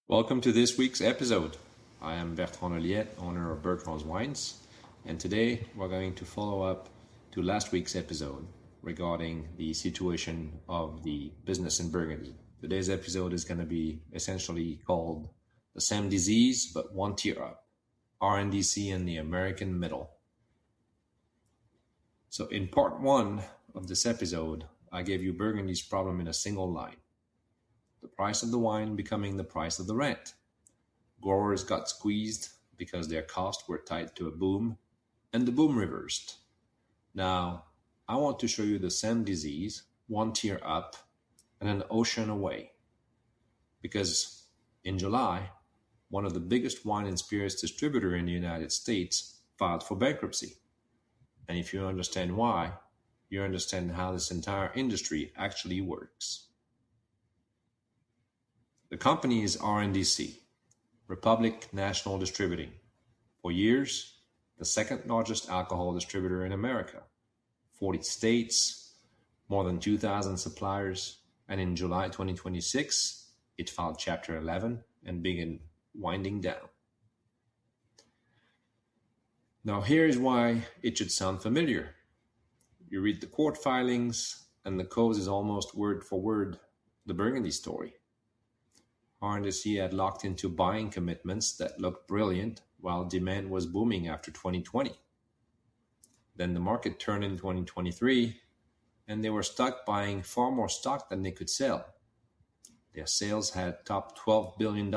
Welcome to this week's episode. I am Bertrand Olliette, owner of Bertrand's Wines, and today we're going to follow up to last week's episode regarding the situation of the business in Burgundy. Today's episode is going to be essentially called The Same Disease But One Tier Up, RNDC in the American Middle. So in part one of this episode, I gave you Burgundy's problem in a single line. The price of the wine becoming the price of the rent. Growers got squeezed because their costs were tied to a boom, and the boom reversed. Now, I want to show you the same disease, one tier up, and an ocean away. Because in July, one of the biggest wine and spirits distributor in the United States filed for bankruptcy. And if you understand why, you understand how this entire industry actually works. The company is RNDC, Republic National Distributing. For years, the second largest alcohol distributor in America. 40 states, more than 2,000 suppliers, and in July 2026, it filed Chapter 11 and began winding down. Now here's why it should sound familiar. You read the court filings, and the cause is almost word for word the Burgundy story. RNDC had locked into buying commitments that looked brilliant while demand was booming after 2020. Then the market turned in 2023, and they were stuck buying far more stock than they could sell. Their sales had topped $12 billion in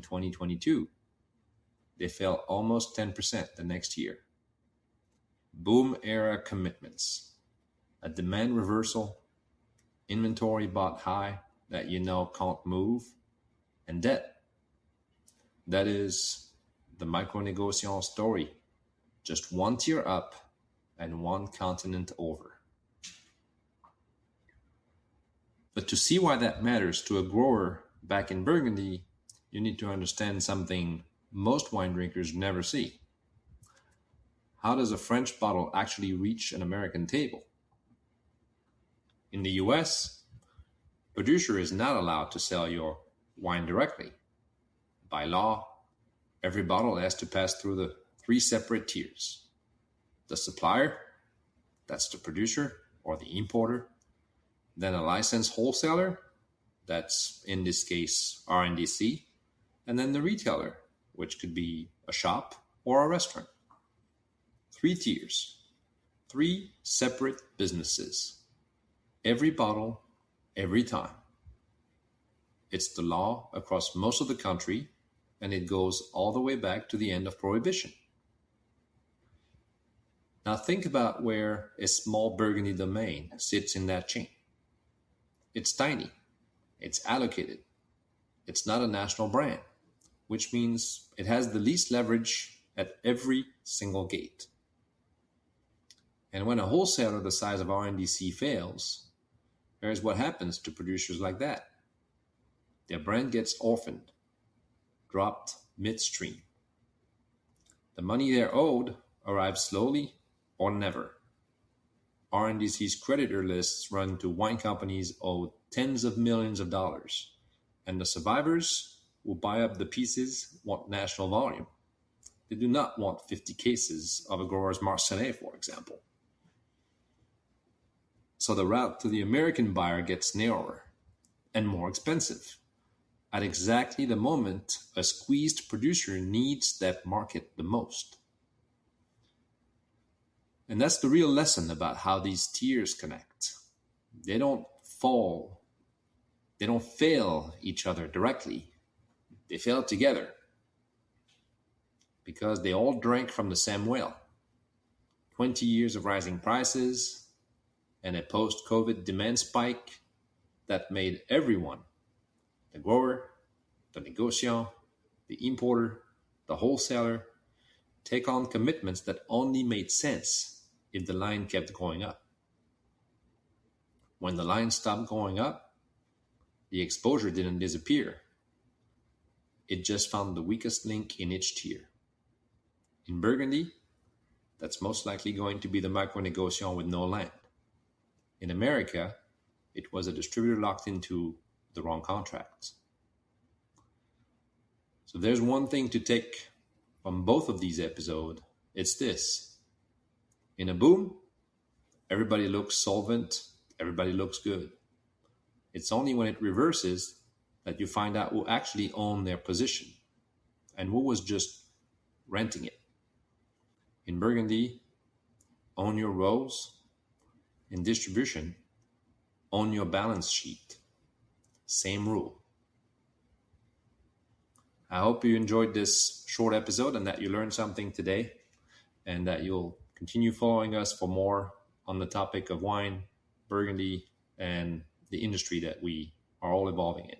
2022. They fell almost 10% the next year. Boom era commitments. A demand reversal, inventory bought high that can't move, and debt. That is the micro-negociant story. Just one tier up and one continent over. But to see why that matters to a grower back in Burgundy, you need to understand something most wine drinkers never see. How does a French bottle actually reach an American table? In the US, producer is not allowed to sell your wine directly. By law, every bottle has to pass through the three separate tiers. The supplier, that's the producer or the importer, then a licensed wholesaler, that's in this case RNDC, and then the retailer, which could be a shop or a restaurant. 3 tiers, 3 separate businesses. Every bottle, every time. It's the law across most of the country, and it goes all the way back to the end of Prohibition. Now think about where a small Burgundy domain sits in that chain. It's tiny. It's allocated. It's not a national brand, which means it has the least leverage at every single gate. And when a wholesaler the size of RNDC fails, here's what happens to producers like that. Their brand gets orphaned, dropped midstream. The money they're owed arrives slowly or never. RNDC's creditor lists run to wine companies owed tens of millions of dollars, and the survivors who buy up the pieces want national volume. They do not want 50 cases of a grower's Marseillais, for example. So the route to the American buyer gets narrower and more expensive at exactly the moment a squeezed producer needs that market the most. And that's the real lesson about how these tiers connect. They don't fail each other directly. They fail together because they all drank from the same well. 20 years of rising prices and a post-COVID demand spike that made everyone, the grower, the negociant, the importer, the wholesaler, take on commitments that only made sense if the line kept going up. When the line stopped going up, the exposure didn't disappear. It just found the weakest link in each tier. In Burgundy, that's most likely going to be the micro-negociant with no land. In America, it was a distributor locked into the wrong contracts. So there's one thing to take from both of these episodes. It's this. In a boom, everybody looks solvent, everybody looks good. It's only when it reverses that you find out who actually owned their position and who was just renting it. In Burgundy, own your rows. In distribution, own your balance sheet. Same rule. I hope you enjoyed this short episode and that you learned something today, and that you'll continue following us for more on the topic of wine, Burgundy, and the industry that we are all evolving in.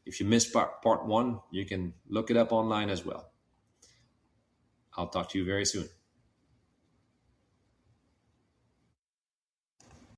If you missed part one, you can look it up online as well. I'll talk to you very soon.